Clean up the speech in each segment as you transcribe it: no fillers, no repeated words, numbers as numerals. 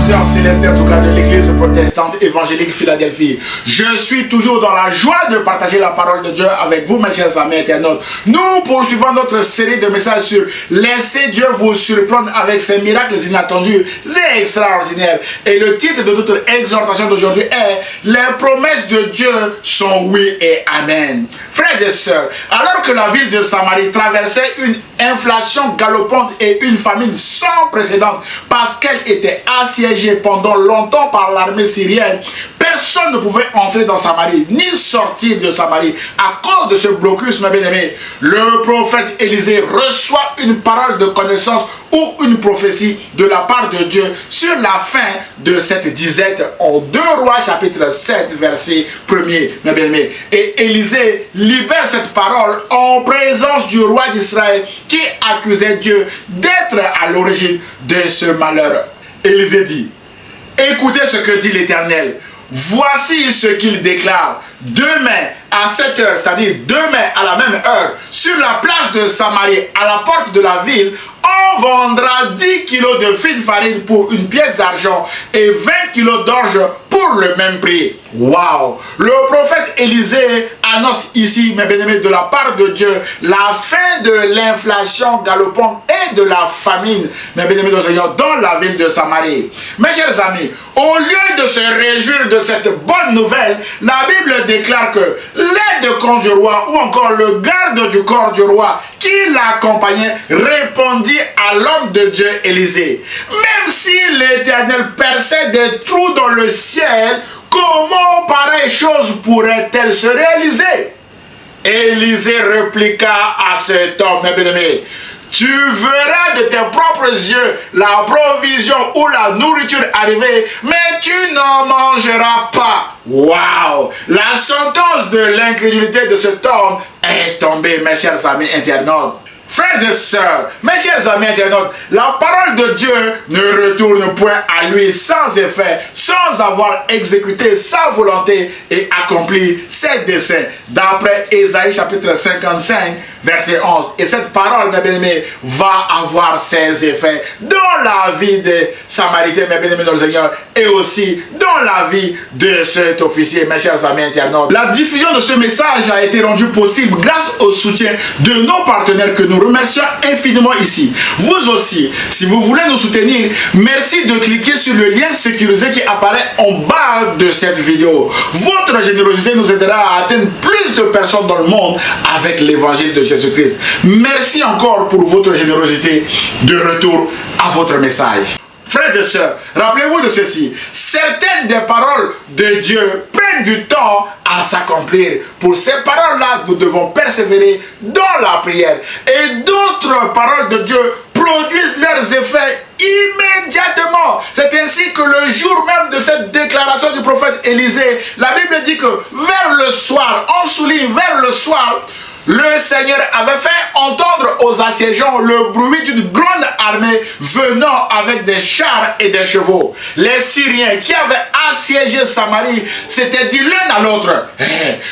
pasteur Célestin Zouka de l'église protestante évangélique Philadelphie. Je suis toujours dans la joie de partager la parole de Dieu avec vous, mes chers amis internautes. Nous poursuivons notre série de messages sur laissez Dieu vous surprendre avec ses miracles inattendus et extraordinaires. Et le titre de notre exhortation d'aujourd'hui est les promesses de Dieu sont oui et amen. Frères et sœurs, alors que la ville de Samarie traversait une inflation galopante et une famine sans précédent parce qu'elle était assiégée pendant longtemps par l'armée syrienne, personne ne pouvait entrer dans Samarie ni sortir de Samarie à cause de ce blocus, mes bien-aimés. Le prophète Élisée reçoit une parole de connaissance ou une prophétie de la part de Dieu sur la fin de cette disette en 2 Rois chapitre 7 verset 1er, mes bien-aimés. Et Élisée libère cette parole en présence du roi d'Israël qui accusait Dieu d'être à l'origine de ce malheur. Élisée dit: écoutez ce que dit l'Éternel. Voici ce qu'il déclare. Demain à 7 heures, c'est-à-dire demain à la même heure, sur la place de Samarie, à la porte de la ville, on vendra 10 kilos de fine farine pour une pièce d'argent et 20 kilos d'orge pour le même prix. Waouh! Le prophète Élisée annonce ici, mes bien-aimés, de la part de Dieu, la fin de l'inflation galopante et de la famine, mes bien-aimés de Seigneur, dans la ville de Samarie. Mes chers amis, au lieu de se réjouir de cette bonne nouvelle, la Bible déclare que l'aide-camp du roi ou encore le garde du corps du roi qui l'accompagnait répondit à l'homme de Dieu Élisée: même si l'Éternel perçait des trous dans le ciel, comment pareille chose pourrait-elle se réaliser? Élisée répliqua à cet homme: mes bien-aimés, tu verras de tes propres yeux la provision ou la nourriture arriver, mais tu n'en mangeras pas. Waouh! La sentence de l'incrédulité de cet homme est tombée, mes chers amis internautes. Frères et sœurs, mes chers amis internautes, la parole de Dieu ne retourne point à lui sans effet, sans avoir exécuté sa volonté et accompli ses desseins. D'après Ésaïe chapitre 55, verset 11. Et cette parole, mes bien-aimés, va avoir ses effets dans la vie des Samaritains, mes bien-aimés dans le Seigneur, et aussi dans la vie de cet officier, mes chers amis internautes. La diffusion de ce message a été rendue possible grâce au soutien de nos partenaires que nous remercions infiniment ici. Vous aussi, si vous voulez nous soutenir, merci de cliquer sur le lien sécurisé qui apparaît en bas de cette vidéo. Votre générosité nous aidera à atteindre plus de personnes dans le monde avec l'évangile de Jésus-Christ. Merci encore pour votre générosité. De retour à votre message. Frères et sœurs, rappelez-vous de ceci. Certaines des paroles de Dieu prennent du temps à s'accomplir. Pour ces paroles-là, nous devons persévérer dans la prière. Et d'autres paroles de Dieu produisent leurs effets immédiatement. C'est ainsi que le jour même de cette déclaration du prophète Élisée, la Bible dit que vers le soir, on souligne vers le soir, le Seigneur avait fait entendre aux assiégeants le bruit d'une grande armée venant avec des chars et des chevaux. Les Syriens qui avaient assiégé Samarie s'étaient dit l'un à l'autre: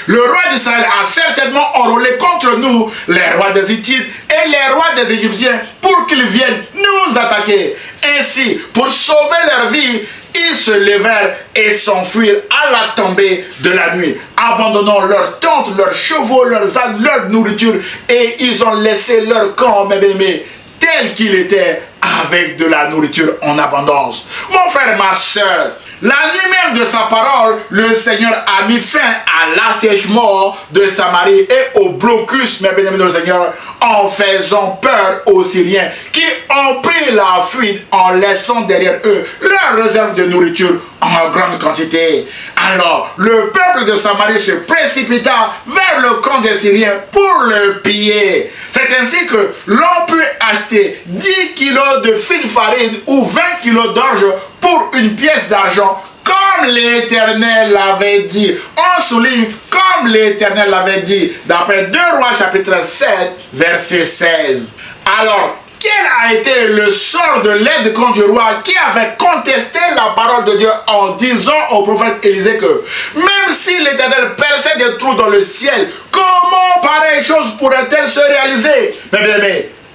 le roi d'Israël a certainement enrôlé contre nous les rois des Hittites et les rois des Égyptiens pour qu'ils viennent nous attaquer. Ainsi, pour sauver leur vie, ils se levèrent et s'enfuirent à la tombée de la nuit, abandonnant leurs tentes, leurs chevaux, leurs ânes, leur nourriture, et ils ont laissé leur camp, mes bien-aimés, tel qu'il était, avec de la nourriture en abondance. Mon frère, ma soeur, la nuit même de sa parole, le Seigneur a mis fin à l'assiègement de Samarie et au blocus, mes bien-aimés du Seigneur, en faisant peur aux Syriens qui ont pris la fuite en laissant derrière eux leur réserve de nourriture en grande quantité. Alors, le peuple de Samarie se précipita vers le camp des Syriens pour le piller. C'est ainsi que l'on peut acheter 10 kilos de fine farine ou 20 kilos d'orge pour une pièce d'argent, comme l'Éternel l'avait dit. On souligne comme l'Éternel l'avait dit, d'après 2 Rois chapitre 7, verset 16. Alors, quel a été le sort de l'aide-camp du roi qui avait contesté la parole de Dieu en disant au prophète Élisée que même si l'Éternel perçait des trous dans le ciel, comment pareille chose pourrait-elle se réaliser? Mais bien,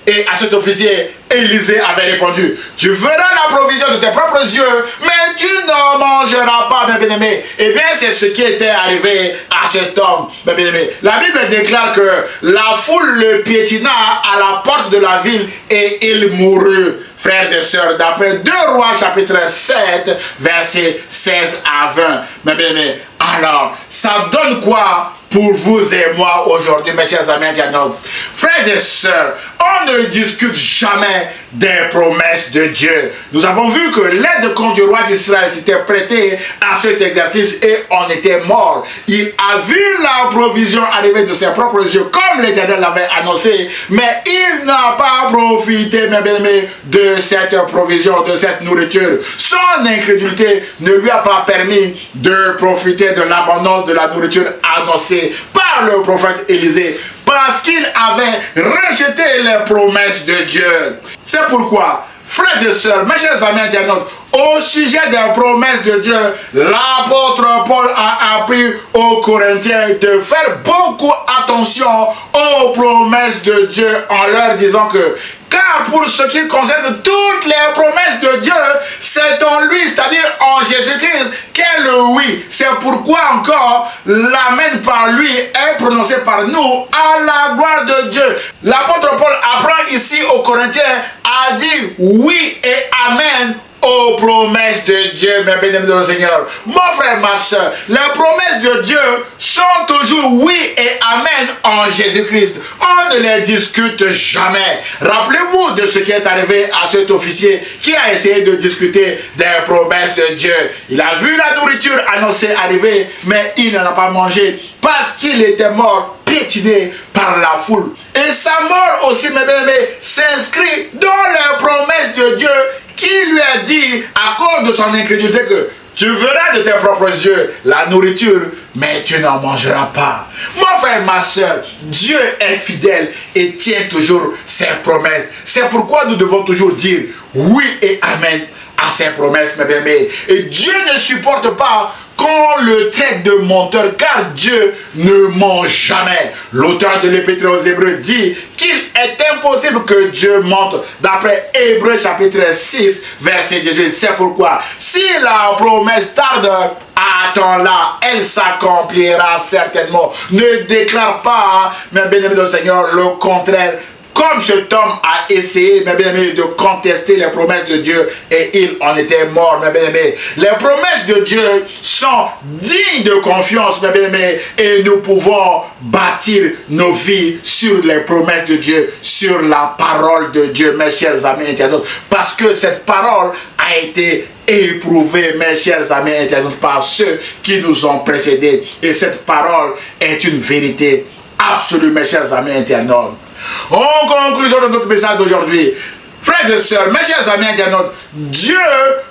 Et à cet officier, Élisée avait répondu, tu verras la provision de tes propres yeux, mais tu ne mangeras pas, mes bien-aimés. Eh bien, c'est ce qui était arrivé à cet homme, mes bien-aimés. La Bible déclare que la foule le piétina à la porte de la ville et il mourut. Frères et sœurs, d'après 2 Rois chapitre 7, versets 16 à 20. Mes bien-aimés, alors, ça donne quoi pour vous et moi aujourd'hui, mes chers amis internautes? Frères et sœurs, on ne discute jamais des promesses de Dieu. Nous avons vu que l'aide contre du roi d'Israël s'était prêtée à cet exercice et on était mort. Il a vu la provision arriver de ses propres yeux comme l'Éternel l'avait annoncé, mais il n'a pas profité, mes bien-aimés, de cette provision, de cette nourriture. Son incrédulité ne lui a pas permis de profiter de l'abondance de la nourriture annoncée par le prophète Élisée, parce qu'il avait rejeté les promesses de Dieu. C'est pourquoi, frères et sœurs, mes chers amis internautes, au sujet des promesses de Dieu, l'apôtre Paul a appris aux Corinthiens de faire beaucoup attention aux promesses de Dieu en leur disant que car pour ce qui concerne toutes les promesses de Dieu, c'est en lui, c'est-à-dire en Jésus-Christ, qu'est le oui. C'est pourquoi encore l'amen par lui est prononcé par nous à la gloire de Dieu. L'apôtre Paul apprend ici aux Corinthiens à dire oui et amen aux promesses de Dieu, mes bien-aimés dans le Seigneur. Mon frère, ma soeur, les promesses de Dieu sont toujours oui et amen en Jésus-Christ. On ne les discute jamais. Rappelez-vous de ce qui est arrivé à cet officier qui a essayé de discuter des promesses de Dieu. Il a vu la nourriture annoncée arriver, mais il n'en a pas mangé parce qu'il était mort, piétiné par la foule. Et sa mort aussi, mes bien-aimés, s'inscrit dans les promesses de Dieu qui lui a dit, à cause de son incrédulité, que tu verras de tes propres yeux la nourriture, mais tu n'en mangeras pas. Mon frère, ma soeur, Dieu est fidèle et tient toujours ses promesses. C'est pourquoi nous devons toujours dire oui et amen à ses promesses, mes bien-aimés. Et Dieu ne supporte pas qu'on le traite de menteur, car Dieu ne ment jamais. L'auteur de l'Épître aux Hébreux dit qu'il est impossible que Dieu mente, d'après Hébreux chapitre 6, verset 18. C'est pourquoi, si la promesse tarde, attends-la, elle s'accomplira certainement. Ne déclare pas, mes bien-aimés du Seigneur, le contraire. Comme cet homme a essayé, mes bien-aimés, de contester les promesses de Dieu et il en était mort, mes bien-aimés. Les promesses de Dieu sont dignes de confiance, mes bien-aimés, et nous pouvons bâtir nos vies sur les promesses de Dieu, sur la parole de Dieu, mes chers amis internautes, parce que cette parole a été éprouvée, mes chers amis internautes, par ceux qui nous ont précédés. Et cette parole est une vérité absolue, mes chers amis internautes. En conclusion de notre message d'aujourd'hui, frères et sœurs, mes chers amis internautes, Dieu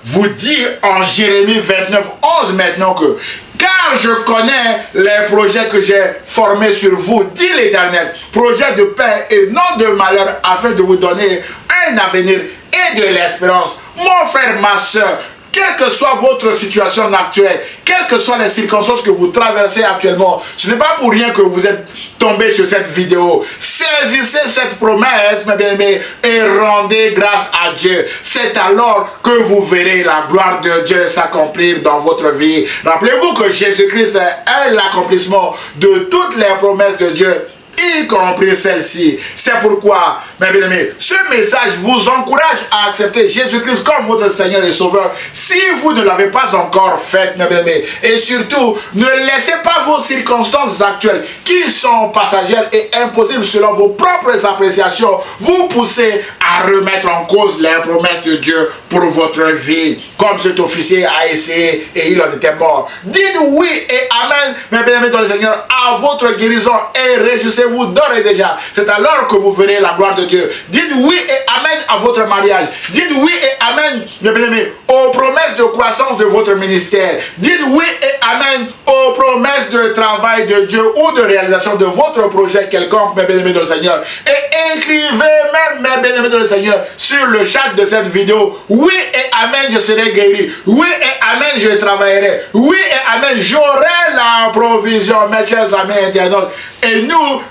vous dit en Jérémie 29, 11 maintenant que car je connais les projets que j'ai formés sur vous, dit l'Éternel, projets de paix et non de malheur, afin de vous donner un avenir et de l'espérance. Mon frère, ma soeur, quelle que soit votre situation actuelle, quelles que soient les circonstances que vous traversez actuellement, ce n'est pas pour rien que vous êtes tombé sur cette vidéo. Saisissez cette promesse, mes bien-aimés, et rendez grâce à Dieu. C'est alors que vous verrez la gloire de Dieu s'accomplir dans votre vie. Rappelez-vous que Jésus-Christ est l'accomplissement de toutes les promesses de Dieu, y compris celle-ci. C'est pourquoi, mes bien-aimés, ce message vous encourage à accepter Jésus-Christ comme votre Seigneur et Sauveur, si vous ne l'avez pas encore fait, mes bien-aimés. Et surtout, ne laissez pas vos circonstances actuelles, qui sont passagères et impossibles selon vos propres appréciations, vous pousser à remettre en cause les promesses de Dieu pour votre vie, comme cet officier a essayé et il en était mort. Dites oui et amen, mes bien-aimés dans le Seigneur, à votre guérison et réjouissez-vous d'ores et déjà. C'est alors que vous verrez la gloire de Dieu. Dites oui et amen à votre mariage. Dites oui et amen, mes bien-aimés, aux promesses de croissance de votre ministère. Dites oui et amen aux promesses de travail de Dieu ou de réalisation de votre projet quelconque, mes bien-aimés dans le Seigneur. Et écrivez même, mes bien-aimés dans le Seigneur, sur le chat de cette vidéo, oui et amen, je serai guéri. Oui et amen, je travaillerai. Oui et amen, j'aurai la provision, mes chers amis internautes. Et nous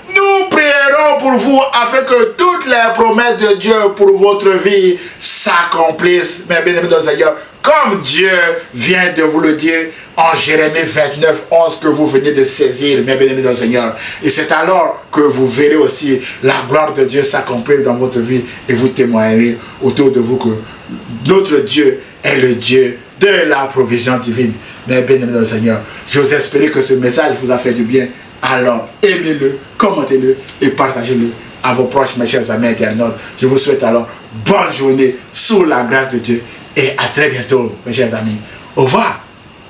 prierons pour vous afin que toutes les promesses de Dieu pour votre vie s'accomplissent, mes bien-aimés dans le Seigneur, comme Dieu vient de vous le dire en Jérémie 29, 11 que vous venez de saisir, mes bien-aimés dans le Seigneur. Et c'est alors que vous verrez aussi la gloire de Dieu s'accomplir dans votre vie et vous témoignerez autour de vous que notre Dieu est le Dieu de la provision divine. Mes bien-aimés dans le Seigneur, j'ose espérer que ce message vous a fait du bien. Alors, aimez-le, commentez-le et partagez-le à vos proches, mes chers amis internautes. Je vous souhaite alors bonne journée sous la grâce de Dieu et à très bientôt, mes chers amis. Au revoir.